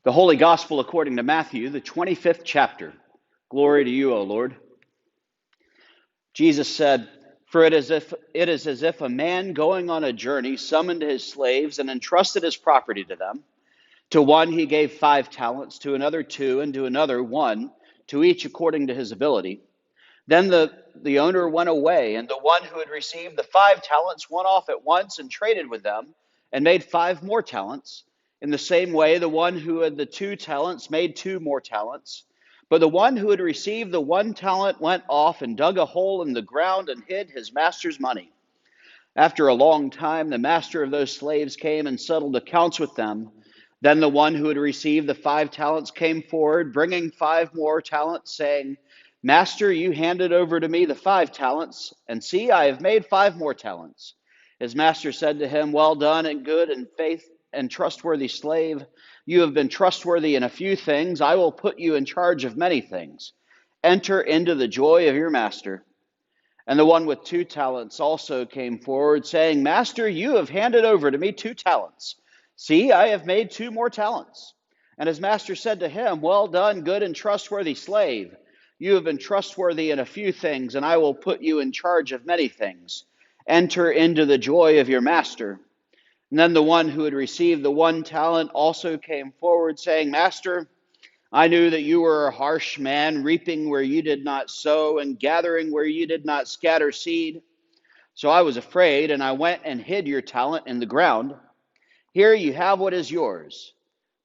The Holy Gospel according to Matthew, the 25th chapter. Glory to you, O Lord. Jesus said, "For it is as if a man going on a journey summoned his slaves and entrusted his property to them. To one he gave 5 talents, to another 2, and to another 1, to each according to his ability. Then the owner went away, and the one who had received the 5 talents went off at once and traded with them, and made 5 more talents. In the same way, the one who had the 2 talents made 2 more talents. But the one who had received the 1 talent went off and dug a hole in the ground and hid his master's money. After a long time, the master of those slaves came and settled accounts with them. Then the one who had received the 5 talents came forward, bringing 5 more talents, saying, 'Master, you handed over to me the 5 talents, and see, I have made 5 more talents.' His master said to him, 'Well done, and good and faith and trustworthy slave. You have been trustworthy in a few things. I will put you in charge of many things. Enter into the joy of your master.' And the one with 2 talents also came forward, saying, 'Master, you have handed over to me 2 talents. See, I have made 2 more talents.' And his master said to him, 'Well done, good and trustworthy slave. You have been trustworthy in a few things, and I will put you in charge of many things. Enter into the joy of your master.' And then the one who had received the 1 talent also came forward, saying, 'Master, I knew that you were a harsh man, reaping where you did not sow and gathering where you did not scatter seed. So I was afraid, and I went and hid your talent in the ground. Here you have what is yours.'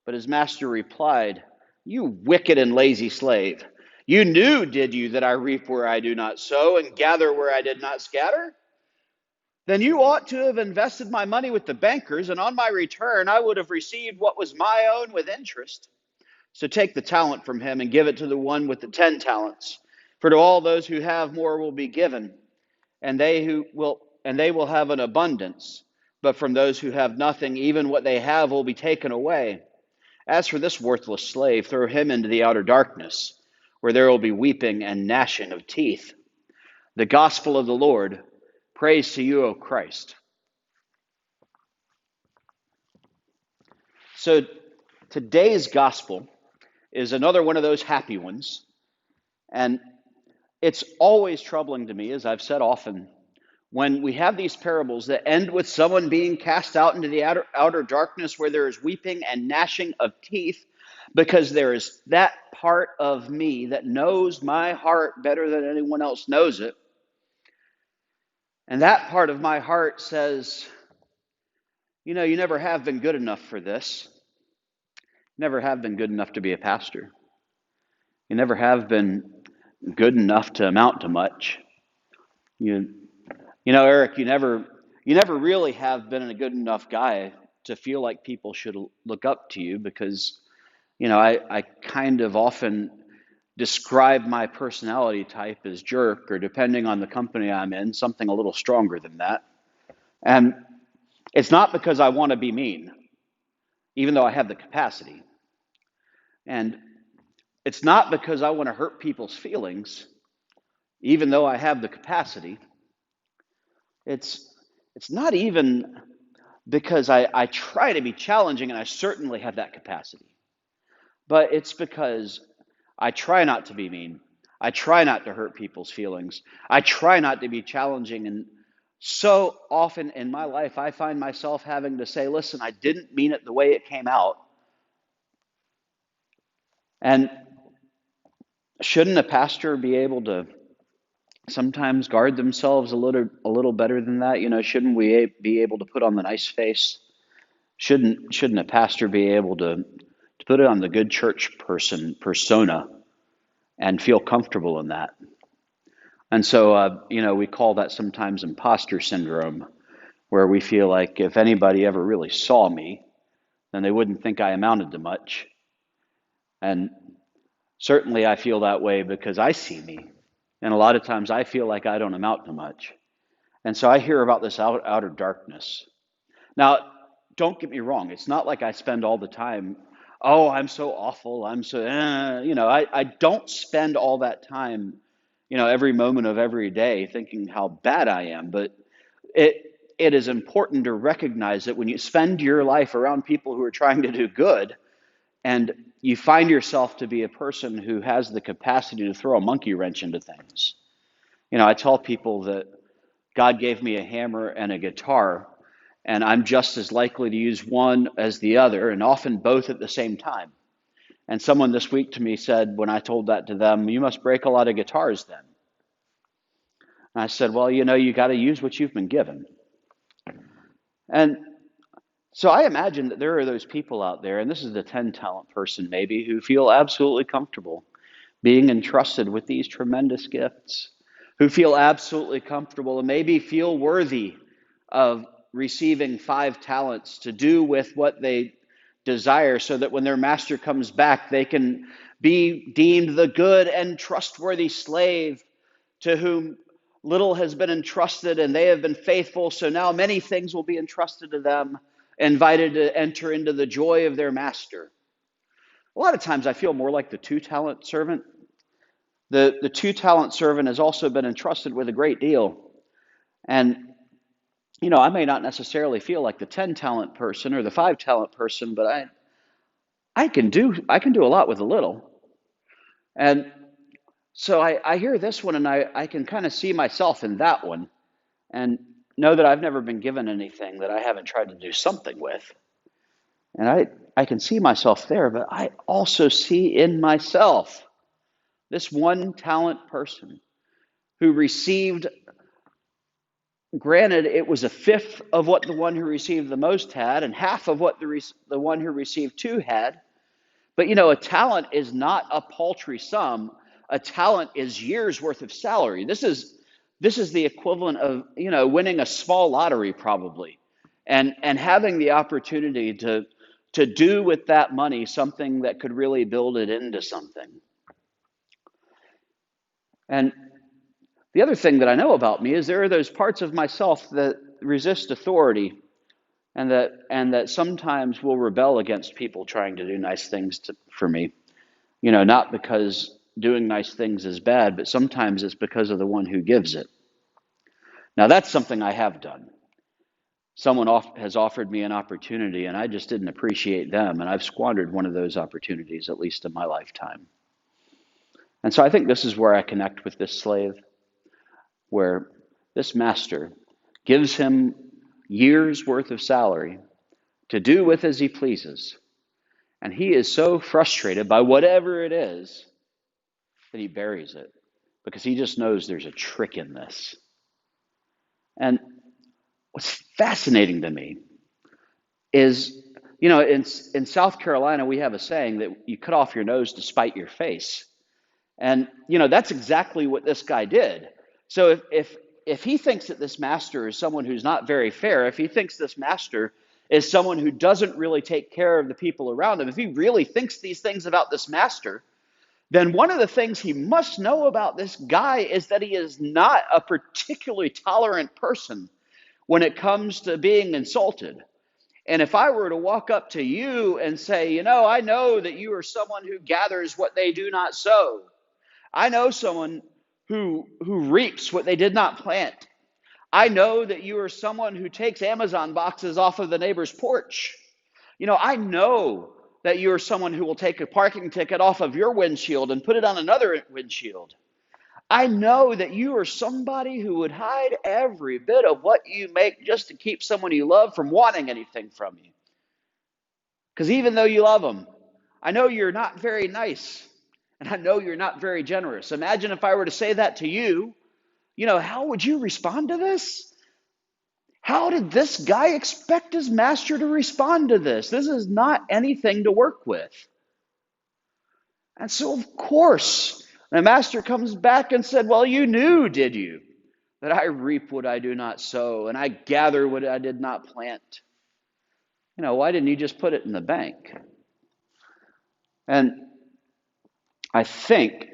But his master replied, 'You wicked and lazy slave. You knew, did you, that I reap where I do not sow and gather where I did not scatter? Then you ought to have invested my money with the bankers, and on my return I would have received what was my own with interest. So take the talent from him and give it to the one with the 10 talents. For to all those who have more will be given, and they will have an abundance. But from those who have nothing, even what they have will be taken away. As for this worthless slave, throw him into the outer darkness, where there will be weeping and gnashing of teeth.' The gospel of the Lord. Praise to you, O Christ." So today's gospel is another one of those happy ones. And it's always troubling to me, as I've said often, when we have these parables that end with someone being cast out into the outer darkness where there is weeping and gnashing of teeth, because there is that part of me that knows my heart better than anyone else knows it. And that part of my heart says, you never have been good enough for this. You never have been good enough to be a pastor. You never have been good enough to amount to much. Eric, you never really have been a good enough guy to feel like people should look up to you, because, I kind of often describe my personality type as jerk, or depending on the company I'm in, something a little stronger than that. And it's not because I want to be mean, even though I have the capacity. And it's not because I want to hurt people's feelings, even though I have the capacity. It's not even because I try to be challenging, and I certainly have that capacity. But it's because I try not to be mean. I try not to hurt people's feelings. I try not to be challenging. And so often in my life, I find myself having to say, listen, I didn't mean it the way it came out. And shouldn't a pastor be able to sometimes guard themselves a little better than that? Shouldn't we be able to put on the nice face? Shouldn't a pastor be able to put it on the good church persona and feel comfortable in that? And so, we call that sometimes imposter syndrome, where we feel like if anybody ever really saw me, then they wouldn't think I amounted to much. And certainly I feel that way because I see me. And a lot of times I feel like I don't amount to much. And so I hear about this outer darkness. Now, don't get me wrong. It's not like I spend all the time, oh, I'm so awful. I'm so, I don't spend all that time, every moment of every day thinking how bad I am. But it is important to recognize that when you spend your life around people who are trying to do good, And you find yourself to be a person who has the capacity to throw a monkey wrench into things. I tell people that God gave me a hammer and a guitar, and I'm just as likely to use one as the other, and often both at the same time. And someone this week to me said, when I told that to them, "You must break a lot of guitars then." And I said, "Well, you got to use what you've been given." And so I imagine that there are those people out there, and this is the 10 talent person maybe, who feel absolutely comfortable being entrusted with these tremendous gifts, who feel absolutely comfortable and maybe feel worthy of receiving 5 talents to do with what they desire, so that when their master comes back, they can be deemed the good and trustworthy slave to whom little has been entrusted and they have been faithful. So now many things will be entrusted to them, invited to enter into the joy of their master. A lot of times I feel more like the 2 talent servant. The 2 talent servant has also been entrusted with a great deal. And, I may not necessarily feel like the 10 talent person or the 5 talent person, but I can do a lot with a little. And so I hear this one, and I can kind of see myself in that one, and know that I've never been given anything that I haven't tried to do something with. And I can see myself there, but I also see in myself this 1 talent person who received, granted, it was a fifth of what the one who received the most had, and half of what the one who received 2 had. But a talent is not a paltry sum. A talent is years worth of salary. This is the equivalent of winning a small lottery probably, and having the opportunity to do with that money something that could really build it into something. And the other thing that I know about me is there are those parts of myself that resist authority, and that sometimes will rebel against people trying to do nice things for me. Not because doing nice things is bad, but sometimes it's because of the one who gives it. Now, that's something I have done. Someone has offered me an opportunity, and I just didn't appreciate them, and I've squandered one of those opportunities, at least in my lifetime. And so I think this is where I connect with this slave, where this master gives him years' worth of salary to do with as he pleases. And he is so frustrated by whatever it is that he buries it, because he just knows there's a trick in this. And what's fascinating to me is, in South Carolina, we have a saying that you cut off your nose to spite your face. And, that's exactly what this guy did. So if he thinks that this master is someone who's not very fair, if he thinks this master is someone who doesn't really take care of the people around him, if he really thinks these things about this master, then one of the things he must know about this guy is that he is not a particularly tolerant person when it comes to being insulted. And if I were to walk up to you and say, I know that you are someone who gathers what they do not sow. I know someone who reaps what they did not plant. I know that you are someone who takes Amazon boxes off of the neighbor's porch. I know that you are someone who will take a parking ticket off of your windshield and put it on another windshield. I know that you are somebody who would hide every bit of what you make just to keep someone you love from wanting anything from you. Because even though you love them, I know you're not very nice, and I know you're not very generous. Imagine if I were to say that to you, how would you respond to this? How did this guy expect his master to respond to this? This is not anything to work with. And so, of course, the master comes back and said, "Well, you knew, did you, that I reap what I do not sow, and I gather what I did not plant? Why didn't you just put it in the bank?" And I think,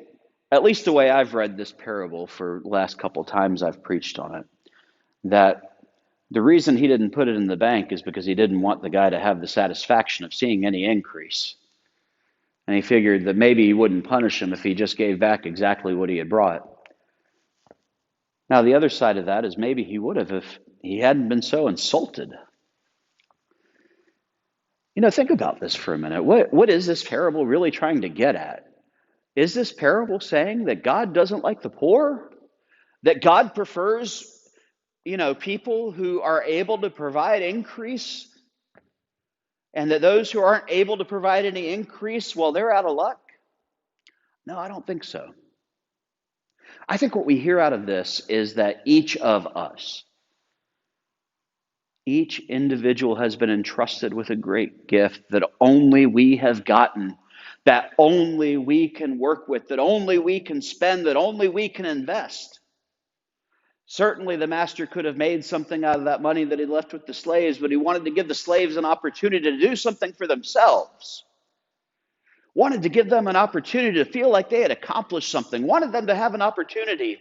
at least the way I've read this parable for the last couple times I've preached on it, that the reason he didn't put it in the bank is because he didn't want the guy to have the satisfaction of seeing any increase. And he figured that maybe he wouldn't punish him if he just gave back exactly what he had brought. Now, the other side of that is maybe he would have if he hadn't been so insulted. Think about this for a minute. What is this parable really trying to get at? Is this parable saying that God doesn't like the poor? That God prefers, people who are able to provide increase, and that those who aren't able to provide any increase, well, they're out of luck? No, I don't think so. I think what we hear out of this is that each of us, each individual has been entrusted with a great gift that only we have gotten, that only we can work with, that only we can spend, that only we can invest. Certainly, the master could have made something out of that money that he left with the slaves, but he wanted to give the slaves an opportunity to do something for themselves. Wanted to give them an opportunity to feel like they had accomplished something. Wanted them to have an opportunity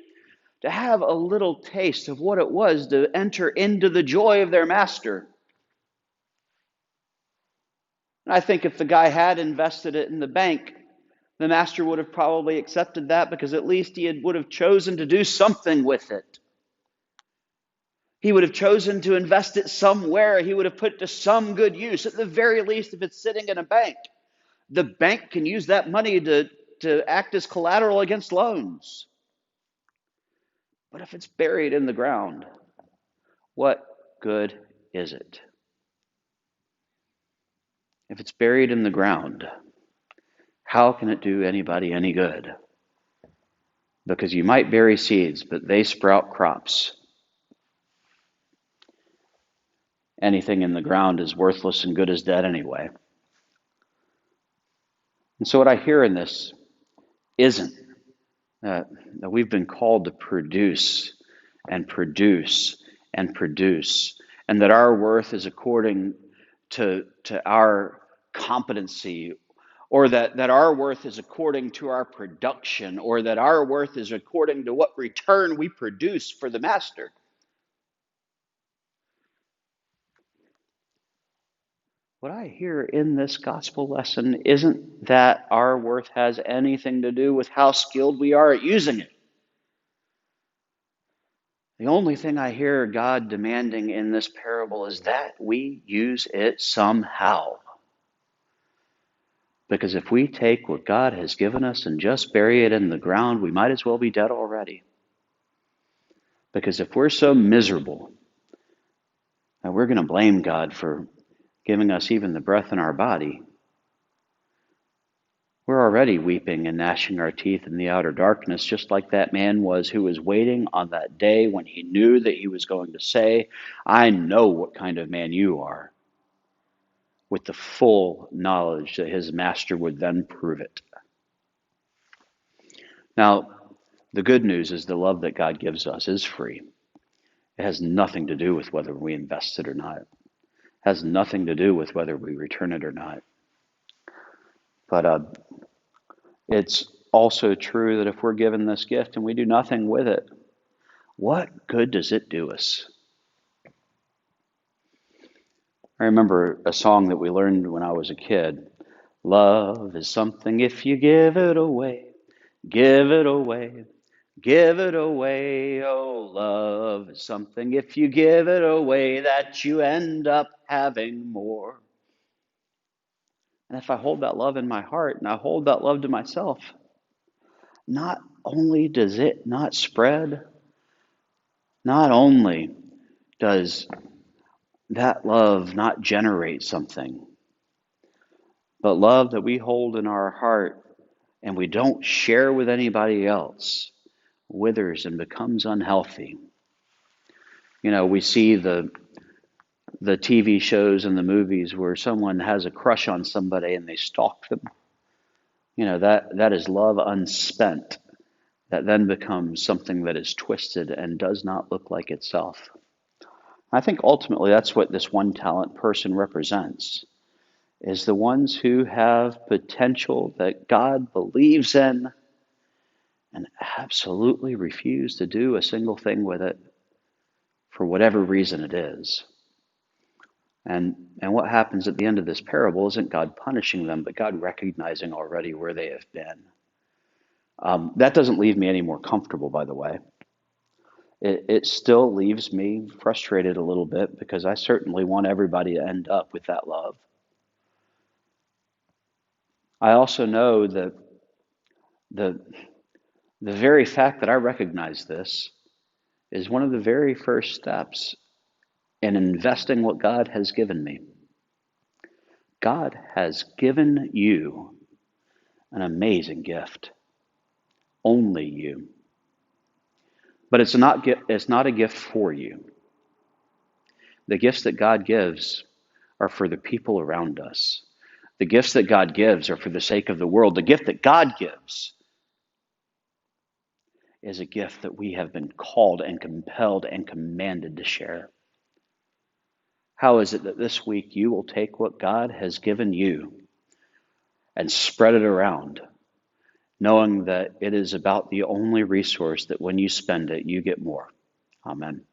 to have a little taste of what it was to enter into the joy of their master. And I think if the guy had invested it in the bank, the master would have probably accepted that because at least would have chosen to do something with it. He would have chosen to invest it somewhere. He would have put it to some good use. At the very least, if it's sitting in a bank, the bank can use that money to act as collateral against loans. But if it's buried in the ground, what good is it? If it's buried in the ground, how can it do anybody any good? Because you might bury seeds, but they sprout crops. Anything in the ground is worthless and good as dead anyway. And so what I hear in this isn't that we've been called to produce and produce and produce, and that our worth is according to our competency, or that our worth is according to our production, or that our worth is according to what return we produce for the master. What I hear in this gospel lesson isn't that our worth has anything to do with how skilled we are at using it. The only thing I hear God demanding in this parable is that we use it somehow. Because if we take what God has given us and just bury it in the ground, we might as well be dead already. Because if we're so miserable that we're going to blame God for giving us even the breath in our body, we're already weeping and gnashing our teeth in the outer darkness, just like that man was who was waiting on that day when he knew that he was going to say, I know what kind of man you are, with the full knowledge that his master would then prove it. Now, the good news is the love that God gives us is free. It has nothing to do with whether we invest it or not. It has nothing to do with whether we return it or not. But it's also true that if we're given this gift and we do nothing with it, what good does it do us? I remember a song that we learned when I was a kid. Love is something if you give it away, give it away, give it away. Oh, love is something if you give it away that you end up having more. And if I hold that love in my heart and I hold that love to myself, not only does it not spread, not only does that love not generate something, but love that we hold in our heart and we don't share with anybody else withers and becomes unhealthy. We see the TV shows and the movies where someone has a crush on somebody and they stalk them. That is love unspent, that then becomes something that is twisted and does not look like itself. I think ultimately that's what this one talent person represents, is the ones who have potential that God believes in and absolutely refuse to do a single thing with it for whatever reason it is. And what happens at the end of this parable isn't God punishing them, but God recognizing already where they have been. That doesn't leave me any more comfortable, by the way. It still leaves me frustrated a little bit because I certainly want everybody to end up with that love. I also know that the, the very fact that I recognize this is one of the very first steps in investing what God has given me. God has given you an amazing gift, only you. But it's not a gift for you. The gifts that God gives are for the people around us. The gifts that God gives are for the sake of the world. The gift that God gives is a gift that we have been called and compelled and commanded to share. How is it that this week you will take what God has given you and spread it around, knowing that it is about the only resource that when you spend it, you get more? Amen.